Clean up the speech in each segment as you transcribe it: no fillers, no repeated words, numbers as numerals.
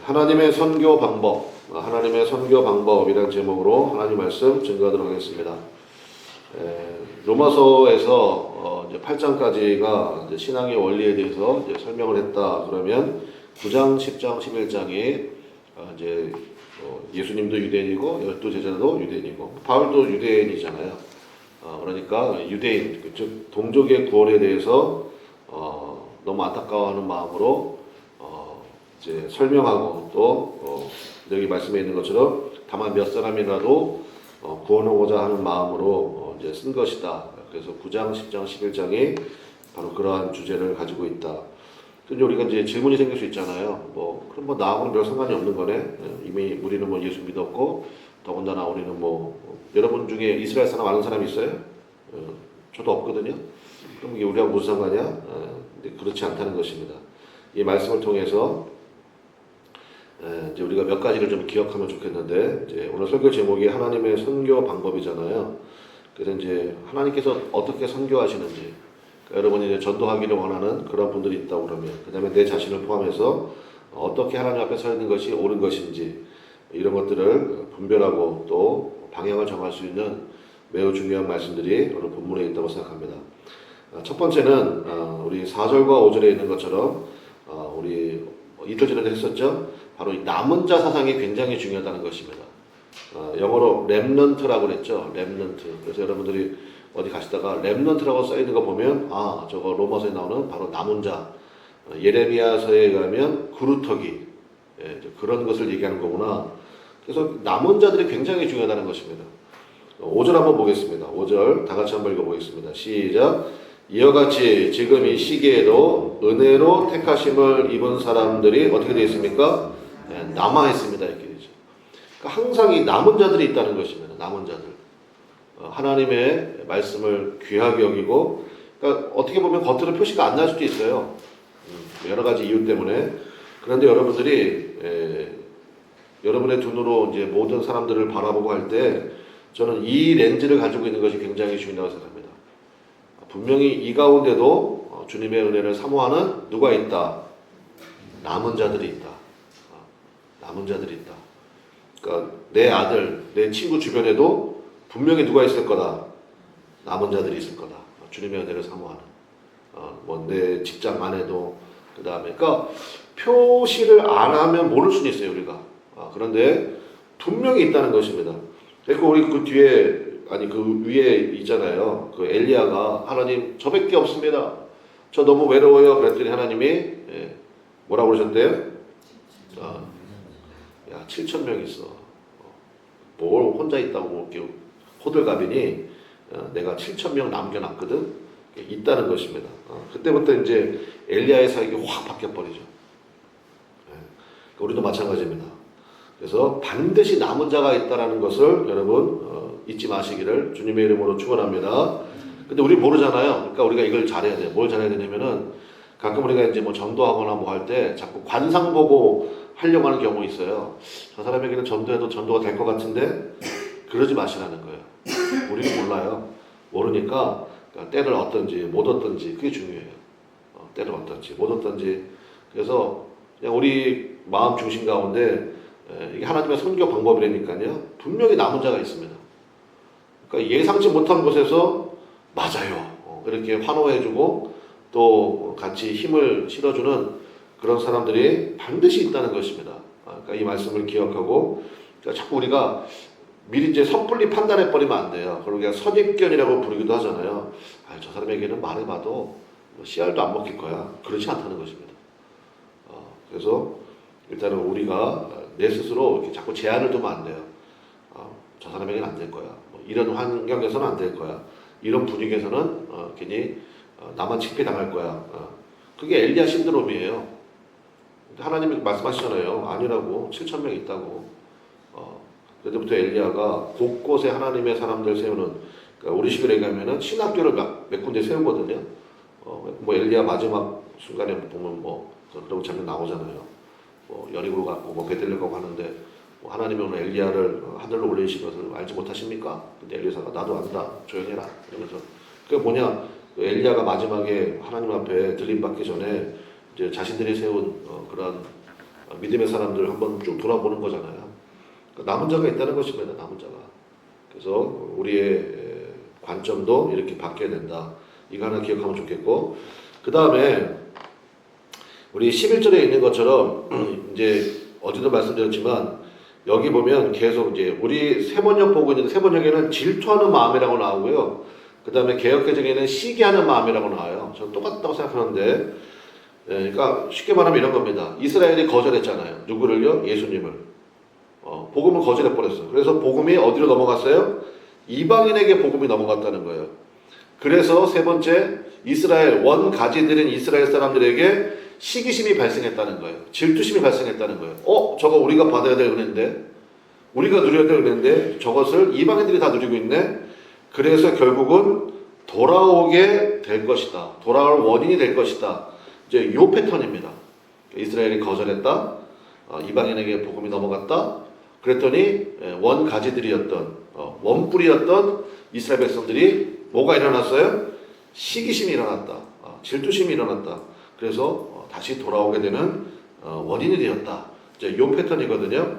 하나님의 선교 방법, 하나님의 선교 방법이라는 제목으로 하나님 말씀 증거하도록 하겠습니다. 로마서에서 이제 8장까지가 이제 신앙의 원리에 대해서 이제 설명을 했다. 그러면 9장, 10장, 11장이 이제 예수님도 유대인이고 12제자도 유대인이고 바울도 유대인이잖아요. 그러니까 유대인, 즉 동족의 구원에 대해서 너무 안타까워하는 마음으로 이제 설명하고 또 여기 말씀에 있는 것처럼 다만 몇 사람이라도 구원하고자 하는 마음으로 이제 쓴 것이다. 그래서 9장, 10장, 11장이 바로 그러한 주제를 가지고 있다. 근데 우리가 이제 질문이 생길 수 있잖아요. 그럼 나하고는 별 상관이 없는 거네. 이미 우리는 예수 믿었고 더군다나 우리는 여러분 중에 이스라엘 사람 아는 사람 있어요? 저도 없거든요. 그럼 이게 우리하고 무슨 상관이야? 근데 그렇지 않다는 것입니다. 이 말씀을 통해서 이제 우리가 몇 가지를 좀 기억하면 좋겠는데, 이제 오늘 설교 제목이 하나님의 선교 방법이잖아요. 그래서 이제 하나님께서 어떻게 선교하시는지, 그러니까 여러분이 이제 전도하기를 원하는 그런 분들이 있다고 그러면, 그 다음에 내 자신을 포함해서 어떻게 하나님 앞에 서 있는 것이 옳은 것인지, 이런 것들을 분별하고 또 방향을 정할 수 있는 매우 중요한 말씀들이 오늘 본문에 있다고 생각합니다. 첫 번째는 우리 4절과 5절에 있는 것처럼 우리 이틀 전에도 했었죠. 바로 이 남은 자 사상이 굉장히 중요하다는 것입니다. 영어로 렘넌트라고 그랬죠. 렘넌트. 그래서 여러분들이 어디 가시다가 렘넌트라고 써 있는 거 보면 저거 로마서에 나오는 바로 남은 자. 예레미야서에 가면 구루터기. 그런 것을 얘기하는 거구나. 그래서 남은 자들이 굉장히 중요하다는 것입니다. 5절 한번 보겠습니다. 5절 다 같이 한번 읽어보겠습니다. 시작. 이와 같이 지금 이 시기에도 은혜로 택하심을 입은 사람들이 어떻게 되어 있습니까? 남아있습니다. 이렇게 되죠. 그러니까 항상 이 남은 자들이 있다는 것입니다. 남은 자들. 하나님의 말씀을 귀하게 여기고, 그러니까 어떻게 보면 겉으로 표시가 안 날 수도 있어요. 여러 가지 이유 때문에. 그런데 여러분들이 여러분의 눈으로 이제 모든 사람들을 바라보고 할 때 저는 이 렌즈를 가지고 있는 것이 굉장히 중요하다고 생각합니다. 분명히 이 가운데도 주님의 은혜를 사모하는 누가 있다? 남은 자들이 있다. 남은 자들이 있다. 그러니까 내 아들, 내 친구 주변에도 분명히 누가 있을 거다. 남은 자들이 있을 거다. 주님의 은혜를 사모하는. 내 직장 안에도 그 다음에 그러니까 표시를 안 하면 모를 수는 있어요 우리가. 그런데 분명히 있다는 것입니다. 그리고 우리 그 뒤에 그 위에 있잖아요. 그 엘리야가 하나님 저밖에 없습니다. 저 너무 외로워요. 그랬더니 하나님이 뭐라고 그러셨대요? 야 7,000명 있어. 뭘 혼자 있다고 호들갑이니 내가 7,000명 남겨놨거든. 있다는 것입니다. 그때부터 이제 엘리야의 사역이 확 바뀌어버리죠. 우리도 마찬가지입니다. 그래서 반드시 남은 자가 있다는 것을 여러분 잊지 마시기를 주님의 이름으로 축원합니다. 근데 우리 모르잖아요. 그러니까 우리가 이걸 잘해야 돼요. 뭘 잘해야 되냐면은 가끔 우리가 이제 전도하거나 할 때 자꾸 관상 보고 하려고 하는 경우 있어요. 저 사람에게는 전도해도 전도가 될 것 같은데 그러지 마시라는 거예요. 우리는 몰라요. 모르니까 때를 얻든지 못 얻든지 그게 중요해요. 때를 얻든지 못 얻든지. 그래서 그냥 우리 마음 중심 가운데 이게 하나님의 선교 방법이라니까요. 분명히 남은 자가 있습니다. 그러니까 예상치 못한 곳에서 맞아요. 이렇게 환호해주고 또 같이 힘을 실어주는 그런 사람들이 반드시 있다는 것입니다. 그러니까 이 말씀을 기억하고 그러니까 자꾸 우리가 미리 이제 섣불리 판단해버리면 안 돼요. 그리고 그냥 선입견이라고 부르기도 하잖아요. 저 사람에게는 말해봐도 씨알도 안 먹힐 거야. 그렇지 않다는 것입니다. 그래서 일단은 우리가 내 스스로 이렇게 자꾸 제한을 두면 안 돼요. 저 사람에게는 안 될 거야. 이런 환경에서는 안 될 거야. 이런 분위기에서는 괜히 나만 창피당할 거야. 그게 엘리야 신드롬이에요. 하나님이 말씀하시잖아요. 아니라고 7,000명 있다고. 그때부터 엘리야가 곳곳에 하나님의 사람들 세우는, 그러니까 우리 식으로 얘기하면은 신학교를 몇 군데 세우거든요. 엘리야 마지막 순간에 보면 그런 장면 나오잖아요. 여리고로 갔고 베들레헴 가고 하는데 하나님이 오늘 엘리야를 하늘로 올리신 것을 알지 못하십니까? 근데 엘리사가 나도 안다. 조용해라. 이러면서 그게 뭐냐? 엘리야가 마지막에 하나님 앞에 들림받기 전에 이제 자신들이 세운 그런 믿음의 사람들 한번 쭉 돌아보는 거잖아요. 그러니까 남은 자가 있다는 것입니다. 남은 자가. 그래서 우리의 관점도 이렇게 바뀌어야 된다. 이거 하나 기억하면 좋겠고, 그 다음에 우리 11절에 있는 것처럼 이제 어제도 말씀드렸지만 여기 보면 계속 이제 우리 세번역 보고 있는데 세번역에는 질투하는 마음이라고 나오고요. 그 다음에 개역개정에는 시기하는 마음이라고 나와요. 저는 똑같다고 생각하는데, 그러니까 쉽게 말하면 이런 겁니다. 이스라엘이 거절했잖아요. 누구를요? 예수님을. 복음을 거절해 버렸어. 그래서 복음이 어디로 넘어갔어요? 이방인에게 복음이 넘어갔다는 거예요. 그래서 세 번째, 이스라엘 원가지들인 이스라엘 사람들에게 시기심이 발생했다는 거예요. 질투심이 발생했다는 거예요. 저거 우리가 받아야 될 은혜인데, 우리가 누려야 될 은혜인데 저것을 이방인들이 다 누리고 있네. 그래서 결국은 돌아오게 될 것이다. 돌아올 원인이 될 것이다. 이제 요 패턴입니다. 이스라엘이 거절했다. 이방인에게 복음이 넘어갔다. 그랬더니 원가지들이었던 원뿌리였던 이스라엘 백성들이 뭐가 일어났어요? 시기심이 일어났다. 질투심이 일어났다. 그래서 다시 돌아오게 되는 원인이 되었다. 이제 요 패턴이거든요.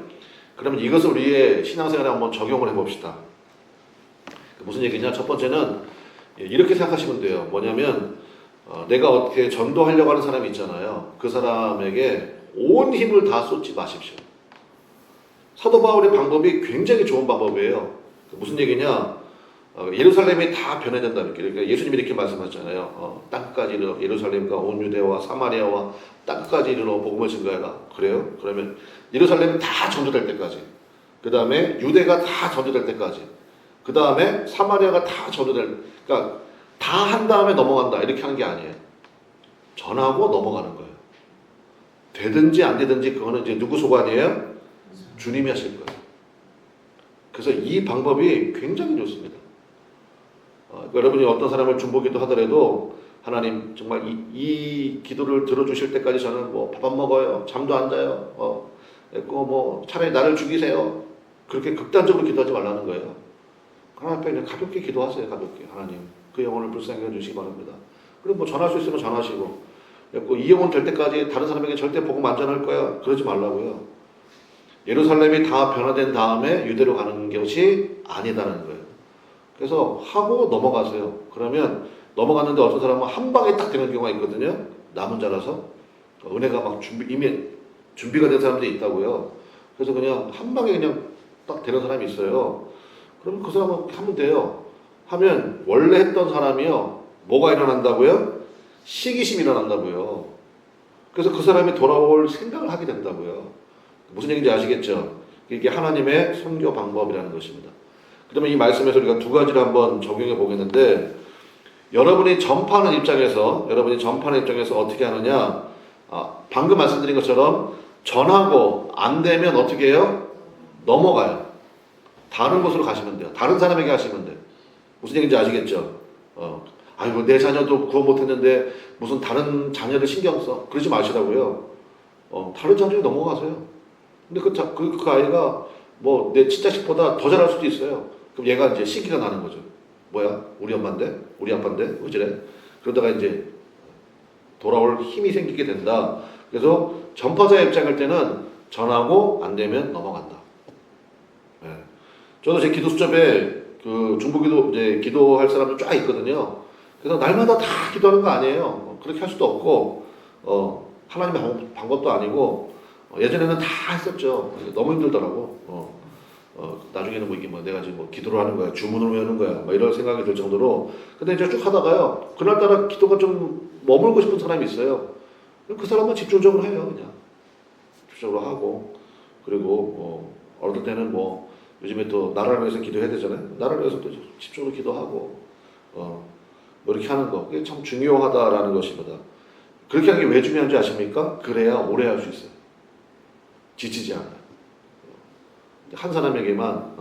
그러면 이것을 우리의 신앙생활에 한번 적용을 해봅시다. 무슨 얘기냐? 첫 번째는 이렇게 생각하시면 돼요. 뭐냐면 내가 어떻게 전도하려고 하는 사람이 있잖아요. 그 사람에게 온 힘을 다 쏟지 마십시오. 사도 바울의 방법이 굉장히 좋은 방법이에요. 무슨 얘기냐? 예루살렘이 다 변해진다. 그러니까 예수님이 이렇게 말씀하셨잖아요. 땅끝까지 이르러 예루살렘과 온 유대와 사마리아와 땅끝까지 이르러 복음을 증거해라. 그래요? 그러면 예루살렘이 다 전도될 때까지, 그 다음에 유대가 다 전도될 때까지, 그 다음에 사마리아가 다 전도될, 그러니까 다 한 다음에 넘어간다 이렇게 하는 게 아니에요. 전하고 넘어가는 거예요. 되든지 안 되든지 그거는 이제 누구 소관이에요? 주님이 하실 거예요. 그래서 이 방법이 굉장히 좋습니다. 그러니까 여러분이 어떤 사람을 중보기도 하더라도 하나님 정말 이 기도를 들어주실 때까지 저는 뭐 밥 안 먹어요, 잠도 안 자요, 뭐 차라리 나를 죽이세요. 그렇게 극단적으로 기도하지 말라는 거예요. 하나님 앞에 그냥 가볍게 기도하세요. 가볍게. 하나님 그 영혼을 불쌍히 해주시기 바랍니다. 그리고 뭐 전할 수 있으면 전하시고, 이 영혼 될 때까지 다른 사람에게 절대 복음 안 전할 거야 그러지 말라고요. 예루살렘이 다 변화된 다음에 유대로 가는 것이 아니다는 거예요. 그래서 하고 넘어가세요. 그러면 넘어갔는데 어떤 사람은 한 방에 딱 되는 경우가 있거든요. 남은 자라서 은혜가 막 이미 준비가 된 사람들이 있다고요. 그래서 그냥 한 방에 그냥 딱 되는 사람이 있어요. 그러면 그 사람은 하면 돼요. 하면 원래 했던 사람이요, 뭐가 일어난다고요? 시기심이 일어난다고요. 그래서 그 사람이 돌아올 생각을 하게 된다고요. 무슨 얘기인지 아시겠죠? 이게 하나님의 선교 방법이라는 것입니다. 그러면 이 말씀에서 우리가 두 가지를 한번 적용해 보겠는데, 여러분이 전파하는 입장에서 어떻게 하느냐? 방금 말씀드린 것처럼 전하고 안 되면 어떻게 해요? 넘어가요. 다른 곳으로 가시면 돼요. 다른 사람에게 하시면 돼요. 무슨 얘기인지 아시겠죠? 아이고 내 자녀도 구원 못했는데 무슨 다른 자녀를 신경 써. 그러지 마시라고요. 다른 자녀에 넘어가세요. 근데 그 아이가 뭐 내 친자식보다 더 잘할 수도 있어요. 그럼 얘가 이제 시기가 나는 거죠. 뭐야? 우리 엄마인데? 우리 아빠인데? 어찌래? 그러다가 이제 돌아올 힘이 생기게 된다. 그래서 전파자의 입장일 때는 전하고 안 되면 넘어간다. 네. 저도 제 기도 수첩에 그 중보기도 이제 기도할 사람들 쫙 있거든요. 그래서 날마다 다 기도하는 거 아니에요. 그렇게 할 수도 없고, 하나님의 방법도 아니고, 예전에는 다 했었죠. 너무 힘들더라고. 나중에는 뭐 이게 뭐 내가 지금 뭐 기도를 하는 거야, 주문을 외우는 거야, 뭐 이런 생각이 들 정도로. 근데 이제 쭉 하다가요, 그날따라 기도가 좀 머물고 싶은 사람이 있어요. 그 사람은 집중적으로 해요, 그냥. 집중적으로 하고. 그리고 어떨 때는 뭐 요즘에 또 나라를 위해서 기도해야 되잖아요. 나라를 위해서 또 집중적으로 기도하고, 뭐 이렇게 하는 거. 그게 참 중요하다라는 것입니다. 그렇게 하는 게 왜 중요한지 아십니까? 그래야 오래 할 수 있어요. 지치지 않아요. 한 사람에게만,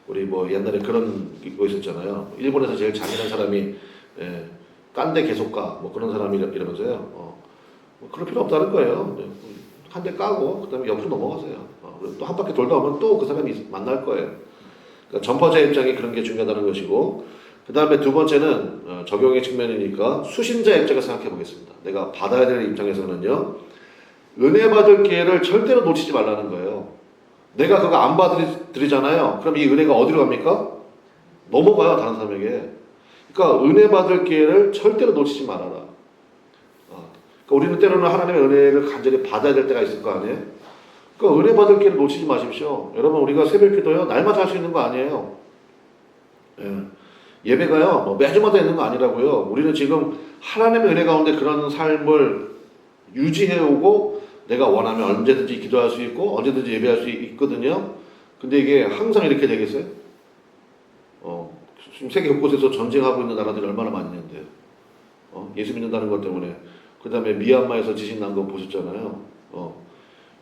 우리 뭐 옛날에 그런 거 있었잖아요. 일본에서 제일 잔인한 사람이, 깐대 계속가, 뭐 그런 사람이 이러면서요. 뭐 그럴 필요 없다는 거예요. 한 대 까고, 그 다음에 옆으로 넘어가세요. 또 한 바퀴 돌다 오면 또 그 사람이 만날 거예요. 그러니까 전파자의 입장이 그런 게 중요하다는 것이고, 그 다음에 두 번째는 적용의 측면이니까 수신자의 입장을 생각해 보겠습니다. 내가 받아야 될 입장에서는요, 은혜 받을 기회를 절대로 놓치지 말라는 거예요. 내가 그거 안 받으리잖아요. 그럼 이 은혜가 어디로 갑니까? 넘어가요, 다른 사람에게. 그러니까 은혜 받을 기회를 절대로 놓치지 말아라. 그러니까 우리는 때로는 하나님의 은혜를 간절히 받아야 될 때가 있을 거 아니에요? 그러니까 은혜 받을 기회를 놓치지 마십시오. 여러분, 우리가 새벽기도요, 날마다 할 수 있는 거 아니에요. 예배가요, 뭐 매주마다 있는 거 아니라고요. 우리는 지금 하나님의 은혜 가운데 그런 삶을 유지해오고 내가 원하면 언제든지 기도할 수 있고 언제든지 예배할 수 있거든요. 근데 이게 항상 이렇게 되겠어요? 지금 세계 곳곳에서 전쟁하고 있는 나라들이 얼마나 많이 있는데요. 예수 믿는다는 것 때문에. 그 다음에 미얀마에서 지진 난 거 보셨잖아요.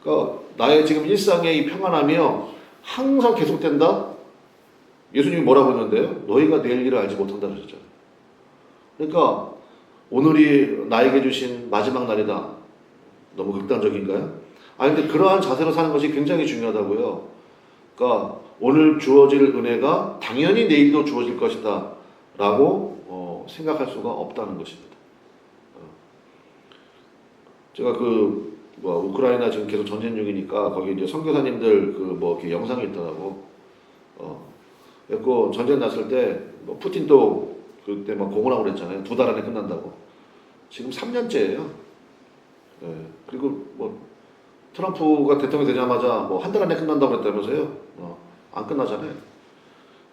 그러니까 나의 지금 일상의 이 평안함이요, 항상 계속된다? 예수님이 뭐라고 했는데요? 너희가 내일 일을 알지 못한다 그러셨잖아요. 그러니까 오늘이 나에게 주신 마지막 날이다. 너무 극단적인가요? 근데 그러한 자세로 사는 것이 굉장히 중요하다고요. 그러니까 오늘 주어질 은혜가 당연히 내일도 주어질 것이다 라고 생각할 수가 없다는 것입니다. 제가 우크라이나 지금 계속 전쟁 중이니까 거기 이제 선교사님들 이렇게 영상이 있더라고. 그래서 전쟁 났을 때 푸틴도 그때 막 공언하고 그랬잖아요. 2달 안에 끝난다고. 지금 3년째예요. 그리고 트럼프가 대통령이 되자마자 1달 안에 끝난다고 그랬다면서요. 안 끝나잖아요.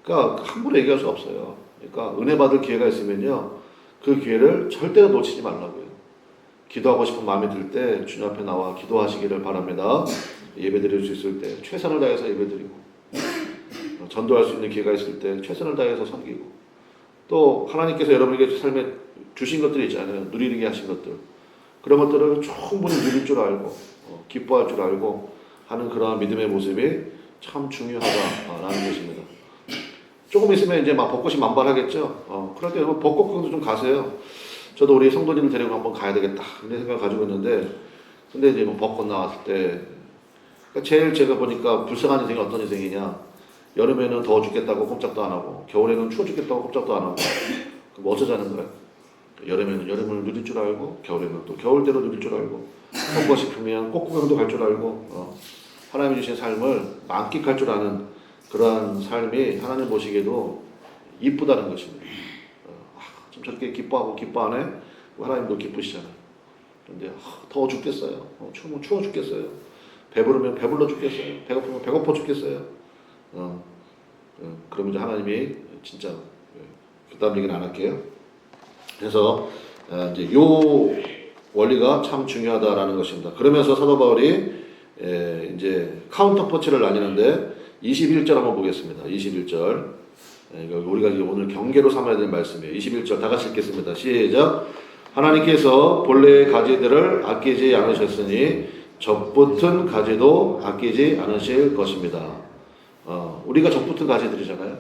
그러니까 함부로 얘기할 수 없어요. 그러니까 은혜 받을 기회가 있으면요, 그 기회를 절대로 놓치지 말라고요. 기도하고 싶은 마음이 들 때 주님 앞에 나와 기도하시기를 바랍니다. 예배 드릴 수 있을 때 최선을 다해서 예배 드리고, 전도할 수 있는 기회가 있을 때 최선을 다해서 섬기고, 또 하나님께서 여러분에게 삶에 주신 것들이 있잖아요. 누리게 하신 것들. 그런 것들을 충분히 누릴 줄 알고 기뻐할 줄 알고 하는 그러한 믿음의 모습이 참 중요하다라는 것입니다. 조금 있으면 이제 막 벚꽃이 만발하겠죠. 그럴 때 여러분 벚꽃 구경도 좀 가세요. 저도 우리 성도님들 데리고 한번 가야 되겠다 이런 생각을 가지고 있는데, 근데 이제 벚꽃 나왔을 때 그러니까 제일 제가 보니까 불쌍한 인생이 어떤 인생이냐, 여름에는 더워 죽겠다고 꼼짝도 안 하고 겨울에는 추워 죽겠다고 꼼짝도 안 하고, 그럼 어쩌자는 거야? 여름에는 여름을 누릴 줄 알고 겨울에는 또 겨울대로 누릴 줄 알고, 벚꽃이 피면 꽃구경도 갈 줄 알고 하나님이 주신 삶을 만끽할 줄 아는 그러한 삶이 하나님 보시기에도 이쁘다는 것입니다. 좀 저렇게 기뻐하고 기뻐하네? 하나님도 기쁘시잖아요. 근데 더워 죽겠어요. 추우면 추워 죽겠어요. 배부르면 배불러 죽겠어요. 배고프면 배고파 죽겠어요. 그러면 이제 하나님이 진짜 그다음 얘기는 안 할게요. 그래서 이제 요 원리가 참 중요하다라는 것입니다. 그러면서 사도 바울이 이제 카운터 펀치를 나뉘는데 21절 한번 보겠습니다. 21절. 우리가 오늘 경계로 삼아야 될 말씀이에요. 21절 다 같이 읽겠습니다. 시작. 하나님께서 본래의 가지들을 아끼지 않으셨으니 접붙은 가지도 아끼지 않으실 것입니다. 우리가 접붙은 가지들이잖아요.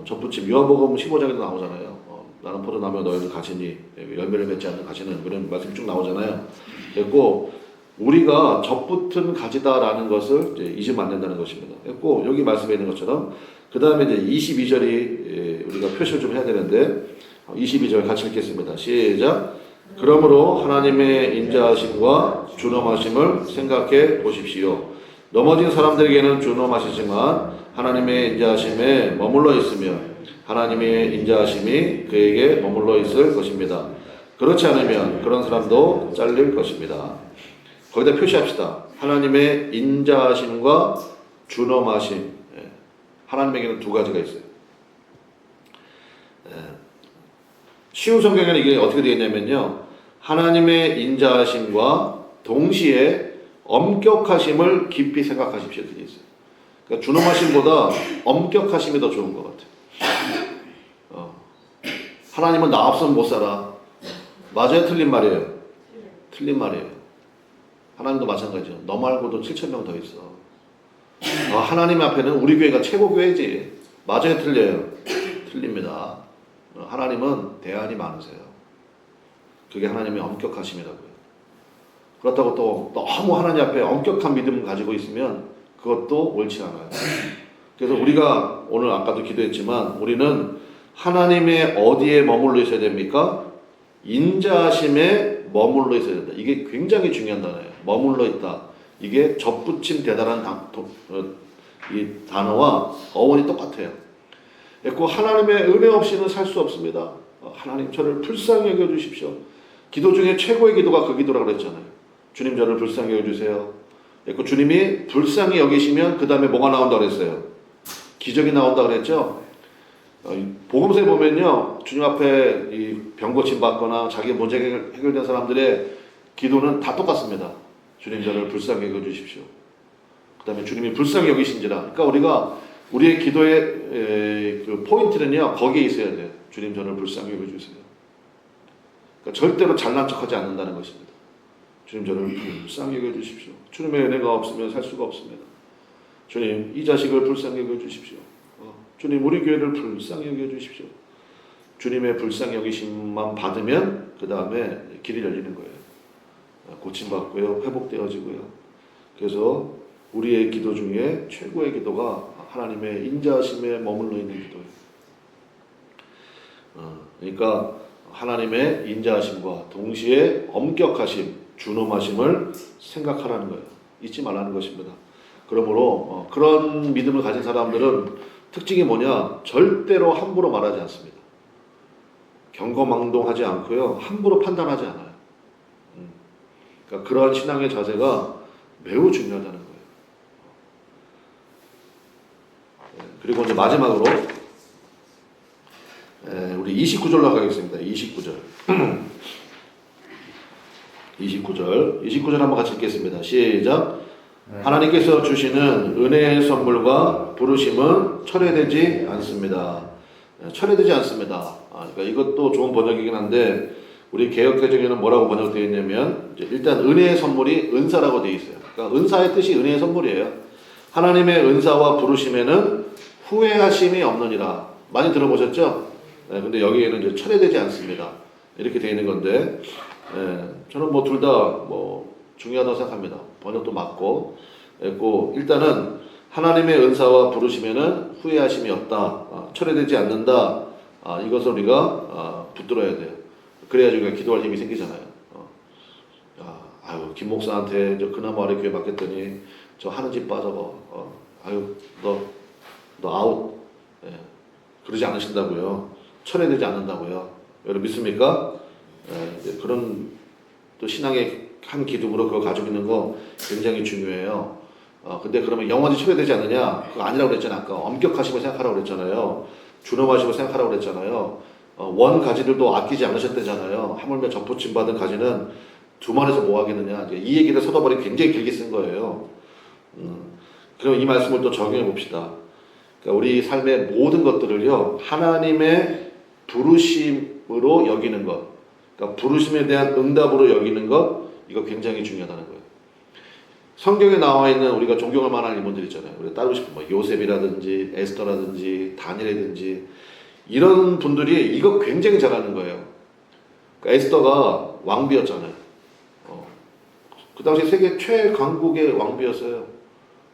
접붙임 요한복음 15장에도 나오잖아요. 나는 포도나무에 너희는 가지니 열매를 맺지 않는 가지는, 그런 말씀이 쭉 나오잖아요. 그리고 우리가 접붙은 가지다라는 것을 이제 잊으면 안 된다는 것입니다. 그리고 여기 말씀에 있는 것처럼 그 다음에 이제 22절이 우리가 표시를 좀 해야 되는데, 22절 같이 읽겠습니다. 시작. 그러므로 하나님의 인자하심과 준엄하심을 생각해 보십시오. 넘어진 사람들에게는 준엄하시지만 하나님의 인자하심에 머물러 있으며 하나님의 인자하심이 그에게 머물러 있을 것입니다. 그렇지 않으면 그런 사람도 잘릴 것입니다. 거기다 표시합시다. 하나님의 인자하심과 준엄하심. 하나님에게는 두 가지가 있어요. 쉬운 성경에는 이게 어떻게 되어 있냐면요, 하나님의 인자하심과 동시에 엄격하심을 깊이 생각하십시오 되어 있어요. 그러니까 준엄하심보다 엄격하심이 더 좋은 것 같아요. 하나님은 나 없으면 못 살아. 맞아요? 틀린 말이에요? 틀린 말이에요. 하나님도 마찬가지죠. 너 말고도 7,000명 더 있어. 하나님 앞에는 우리 교회가 최고 교회지. 맞아요? 틀려요? 틀립니다. 하나님은 대안이 많으세요. 그게 하나님의 엄격하심이라고요. 그렇다고 또 너무 하나님 앞에 엄격한 믿음을 가지고 있으면 그것도 옳지 않아요. 그래서 우리가 오늘 아까도 기도했지만 우리는 하나님의 어디에 머물러 있어야 됩니까? 인자하심에 머물러 있어야 된다. 이게 굉장히 중요한 단어예요. 머물러 있다. 이게 접붙임 대단한 이 단어와 어원이 똑같아요. 그 하나님의 은혜 없이는 살 수 없습니다. 하나님 저를 불쌍히 여겨주십시오. 기도 중에 최고의 기도가 그 기도라고 그랬잖아요. 주님 저를 불쌍히 여겨주세요. 그 주님이 불쌍히 여기시면 그 다음에 뭐가 나온다고 그랬어요? 기적이 나온다고 그랬죠. 복음서에 보면요, 주님 앞에 이 병 고침 받거나 자기 문제가 해결된 사람들의 기도는 다 똑같습니다. 주님 저를 불쌍히 여겨주십시오. 그 다음에 주님이 불쌍히 여기신지라. 그러니까 우리가 우리의 기도의 그 포인트는요, 거기에 있어야 돼요. 주님 저를 불쌍히 여겨주세요. 그러니까 절대로 잘난 척하지 않는다는 것입니다. 주님 저를 불쌍히 여겨주십시오. 주님의 은혜가 없으면 살 수가 없습니다. 주님 이 자식을 불쌍히 여겨주십시오. 주님 우리 교회를 불쌍히 여겨주십시오. 주님의 불쌍히 여기심만 받으면 그 다음에 길이 열리는 거예요. 고침받고요, 회복되어지고요. 그래서 우리의 기도 중에 최고의 기도가 하나님의 인자하심에 머물러 있는 기도예요. 그러니까 하나님의 인자하심과 동시에 엄격하심, 준엄하심을 생각하라는 거예요. 잊지 말라는 것입니다. 그러므로 그런 믿음을 가진 사람들은 특징이 뭐냐? 절대로 함부로 말하지 않습니다. 경거망동하지 않고요, 함부로 판단하지 않아요. 그러니까 그러한 신앙의 자세가 매우 중요하다는 거예요. 그리고 이제 마지막으로 우리 29절로 가겠습니다. 29절. 29절 한번 같이 읽겠습니다. 시작. 하나님께서 주시는 은혜의 선물과 부르심은 철회되지 않습니다. 철회되지 않습니다. 그러니까 이것도 좋은 번역이긴 한데 우리 개역개정에는 뭐라고 번역되어 있냐면 일단 은혜의 선물이 은사라고 되어 있어요. 그러니까 은사의 뜻이 은혜의 선물이에요. 하나님의 은사와 부르심에는 후회하심이 없느니라. 많이 들어보셨죠? 근데 여기에는 이제 철회되지 않습니다. 이렇게 되어 있는 건데 저는 뭐 둘 다 뭐 중요하다고 생각합니다. 번역도 맞고, 일단은 하나님의 은사와 부르심에는 후회하심이 없다, 철회되지 않는다. 이것을 우리가 붙들어야 돼요. 그래야지 우리가 기도할 힘이 생기잖아요. 아유 김 목사한테 저 그나마 아래 교회 맡겼더니 저 하는 집 빠져봐. 아유 너 아웃. 그러지 않으신다고요. 철회되지 않는다고요. 여러분 믿습니까? 그런 또 신앙의 한 기둥으로 그거 가지고 있는 거 굉장히 중요해요. 근데 그러면 영원히 철회되지 않느냐? 그거 아니라고 그랬잖아요. 아까 엄격하심을 생각하라고 그랬잖아요. 준엄하심을 생각하라고 그랬잖아요. 원 가지들도 아끼지 않으셨대잖아요. 하물며 접붙임 받은 가지는 두말해서 뭐 하겠느냐? 이 얘기를 서더벌이 굉장히 길게 쓴 거예요. 그럼 이 말씀을 또 적용해 봅시다. 그러니까 우리 삶의 모든 것들을요, 하나님의 부르심으로 여기는 것, 그러니까 부르심에 대한 응답으로 여기는 것, 이거 굉장히 중요하다는 거예요. 성경에 나와 있는 우리가 존경할 만한 인물들 있잖아요. 우리가 따르고 싶은 뭐 요셉이라든지 에스더라든지 다니엘이든지 이런 분들이 이거 굉장히 잘하는 거예요. 그러니까 에스더가 왕비였잖아요. 그 당시 세계 최강국의 왕비였어요.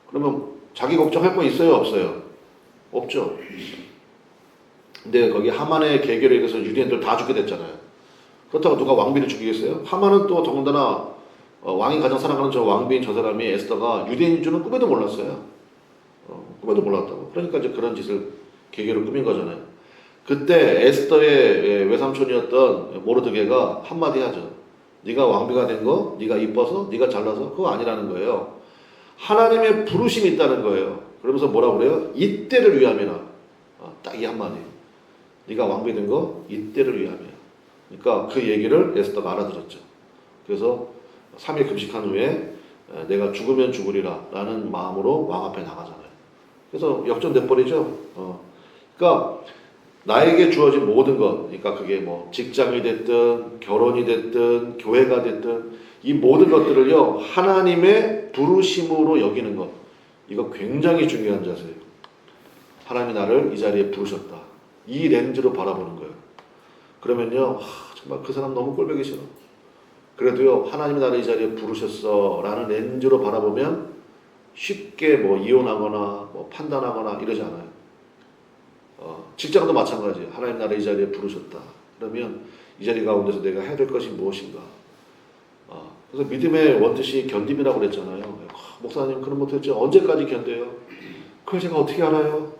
그러면 자기 걱정할 거 있어요, 없어요? 없죠. 근데 거기 하만의 계결에 의해서 유대인들 다 죽게 됐잖아요. 그렇다고 누가 왕비를 죽이겠어요? 하만은 또 더군다나 왕이 가장 사랑하는 저 왕비인 저 사람이 에스더가 유대인인 줄은 꿈에도 몰랐어요. 꿈에도 몰랐다고. 그러니까 이제 그런 짓을 계기로 꾸민 거잖아요. 그때 에스더의 외삼촌이었던 모르드게가 한마디 하죠. 네가 왕비가 된 거, 네가 이뻐서, 네가 잘나서 그거 아니라는 거예요. 하나님의 부르심이 있다는 거예요. 그러면서 뭐라고 그래요? 이때를 위함이라. 딱 이 한마디. 네가 왕비 된 거 이때를 위함이야. 그러니까 그 얘기를 에스더가 알아들었죠. 그래서 3일 금식한 후에 내가 죽으면 죽으리라 라는 마음으로 왕 앞에 나가잖아요. 그래서 역전돼 버리죠. 그러니까 나에게 주어진 모든 것, 그러니까 그게 뭐 직장이 됐든 결혼이 됐든 교회가 됐든 이 모든 것들을요, 하나님의 부르심으로 여기는 것, 이거 굉장히 중요한 자세예요. 하나님이 나를 이 자리에 부르셨다, 이 렌즈로 바라보는 거예요. 그러면요, 정말 그 사람 너무 꼴보기 싫어. 그래도요, 하나님이 나를 이 자리에 부르셨어 라는 렌즈로 바라보면 쉽게 뭐 이혼하거나 뭐 판단하거나 이러지 않아요. 직장도 마찬가지예요. 하나님 나를 이 자리에 부르셨다. 그러면 이 자리 가운데서 내가 해야 될 것이 무엇인가? 그래서 믿음의 원뜻이 견딤이라고 그랬잖아요. 목사님 그럼 도대체 언제까지 견뎌요? 그걸 제가 어떻게 알아요?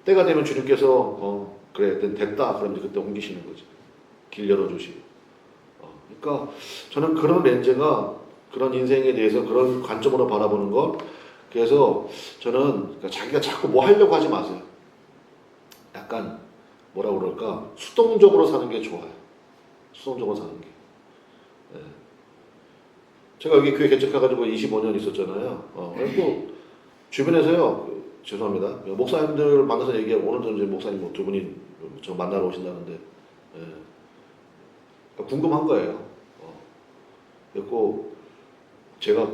때가 되면 주님께서 그래 됐다 그러면 그때 옮기시는 거지. 길 열어주시고. 그러니까 저는 그런 렌즈가 그런 인생에 대해서 그런 관점으로 바라보는 것. 그래서 저는 그러니까 자기가 자꾸 뭐 하려고 하지 마세요. 약간 뭐라 그럴까 수동적으로 사는 게 좋아요. 수동적으로 사는 게. 네. 제가 여기 교회 개척해가지고 25년 있었잖아요. 그리고 주변에서요, 죄송합니다. 목사님들 만나서 얘기하고 오늘도 이제 목사님 뭐 두 분이 저 만나러 오신다는데, 궁금한 거예요. 그리고 제가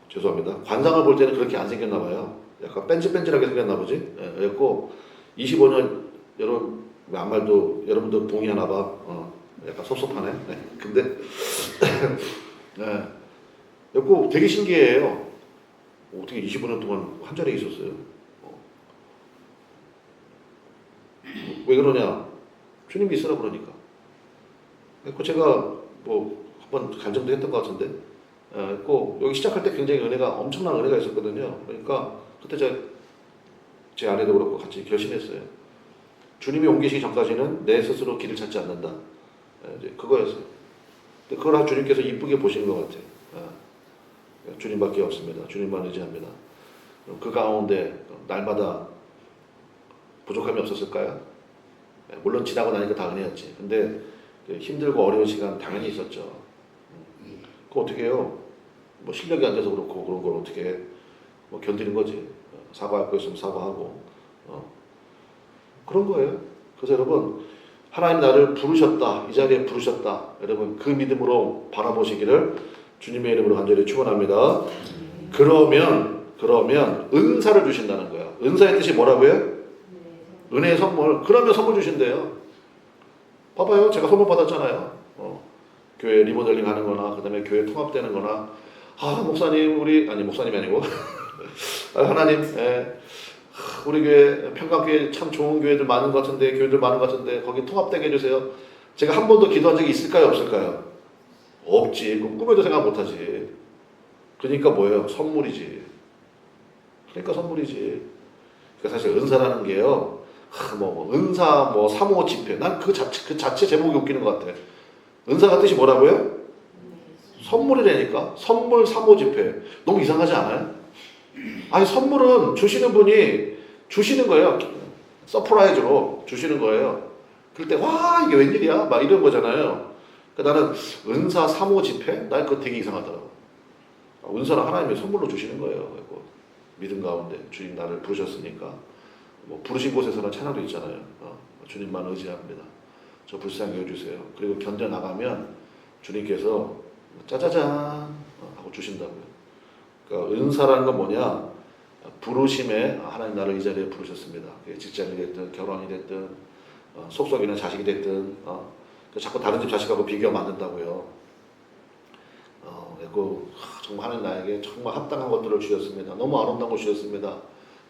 죄송합니다. 관상을 볼 때는 그렇게 안 생겼나 봐요. 약간 뺀질뺀질하게 생겼나 보지. 그래고 25년 여러분 아무 말도 여러분도 동의하나 봐. 약간 섭섭하네. 근데 네. 그리고 되게 신기해요. 어떻게 25년 동안 한 자리에 있었어요? 왜 그러냐? 주님이 있으라 그러니까. 그리고 제가 뭐 한번 간증도 했던 것 같은데, 꼭 여기 시작할 때 굉장히 엄청난 은혜가 있었거든요. 그러니까 그때 제 아내도 그렇고 같이 결심했어요. 주님이 옮기시기 전까지는 내 스스로 길을 찾지 않는다. 이제 그거였어요. 근데 그걸 주님께서 이쁘게 보시는 것 같아요. 주님밖에 없습니다. 주님만 의지합니다. 그 가운데 날마다 부족함이 없었을까요? 물론 지나고 나니까 다 은혜였지. 근데 힘들고 어려운 시간 당연히 있었죠. 그거 어떻게 해요? 뭐 실력이 안 돼서 그렇고 그런 걸 어떻게 뭐 견디는 거지. 사과할 거 있으면 사과하고 그런 거예요. 그래서 여러분 하나님 나를 부르셨다. 이 자리에 부르셨다. 여러분 그 믿음으로 바라보시기를 주님의 이름으로 간절히 축원합니다. 그러면 은사를 주신다는 거야. 은사의 뜻이 뭐라고요? 은혜의 선물. 그러면 선물 주신대요. 봐봐요. 제가 선물 받았잖아요. 교회 리모델링 하는 거나, 그 다음에 교회 통합되는 거나, 목사님, 목사님이 아니고, 하나님, 우리 교회, 평강교회 참 좋은 교회들 많은 것 같은데, 교회들 많은 것 같은데, 거기 통합되게 해주세요. 제가 한 번도 기도한 적이 있을까요? 없을까요? 없지. 꿈에도 생각 못 하지. 그러니까 뭐예요? 선물이지. 그러니까 선물이지. 그러니까 사실 은사라는 게요, 은사, 사모 집회. 난 그 자체 제목이 웃기는 것 같아. 은사가 뜻이 뭐라고요? 선물이라니까. 선물 사모 집회. 너무 이상하지 않아요? 아니, 선물은 주시는 분이 주시는 거예요. 서프라이즈로 주시는 거예요. 그럴 때, 와, 이게 웬일이야? 막 이런 거잖아요. 그러니까 나는 은사 사모 집회? 난 그거 되게 이상하더라고. 은사는 하나님의 선물로 주시는 거예요. 믿음 가운데 주님 나를 부르셨으니까. 부르신 곳에서는 찬양도 있잖아요. 주님만 의지합니다. 저 불쌍히 여주세요. 그리고 견뎌나가면 주님께서 짜자잔 하고 주신다고요. 그러니까 은사라는 건 뭐냐? 부르심에 하나님 나를 이 자리에 부르셨습니다. 직장이 됐든 결혼이 됐든 속속이나 자식이 됐든 자꾸 다른 집 자식하고 비교하면 안 된다고요. 정말 하나님 나에게 정말 합당한 것들을 주셨습니다. 너무 아름다운 걸 주셨습니다.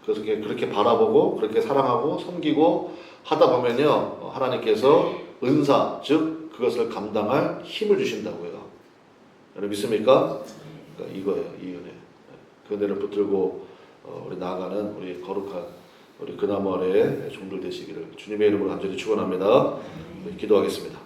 그래서 그렇게 바라보고 그렇게 사랑하고 섬기고 하다 보면요, 하나님께서 은사, 즉 그것을 감당할 힘을 주신다고요. 여러분 믿습니까? 그러니까 이거예요, 이 은혜. 그 은혜를 붙들고 우리 나아가는 우리 거룩한 우리 그나무 아래의 종들 되시기를 주님의 이름으로 간절히 축원합니다. 기도하겠습니다.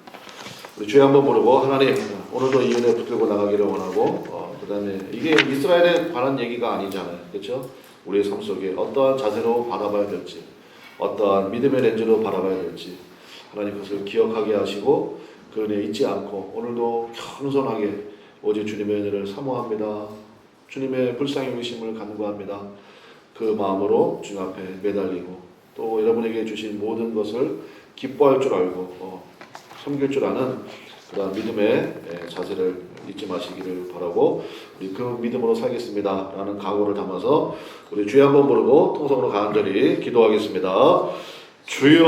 우리 주여 한번 부르고 하나님 오늘도 이 은혜 붙들고 나가기를 원하고 그 다음에 이게 이스라엘에 관한 얘기가 아니잖아요. 그렇죠? 우리의 삶 속에 어떠한 자세로 바라봐야 될지 어떠한 믿음의 렌즈로 바라봐야 될지 하나님 그것을 기억하게 하시고 그 은혜 잊지 않고 오늘도 겸손하게 오직 주님의 은혜를 사모합니다. 주님의 불쌍히 여기심을 간구합니다. 그 마음으로 주님 앞에 매달리고 또 여러분에게 주신 모든 것을 기뻐할 줄 알고 섬길 줄 아는 그런 믿음의 자세를 잊지 마시기를 바라고 우리 그 믿음으로 살겠습니다 라는 각오를 담아서 우리 주여 한번 부르고 통성으로 간절히 기도하겠습니다. 주여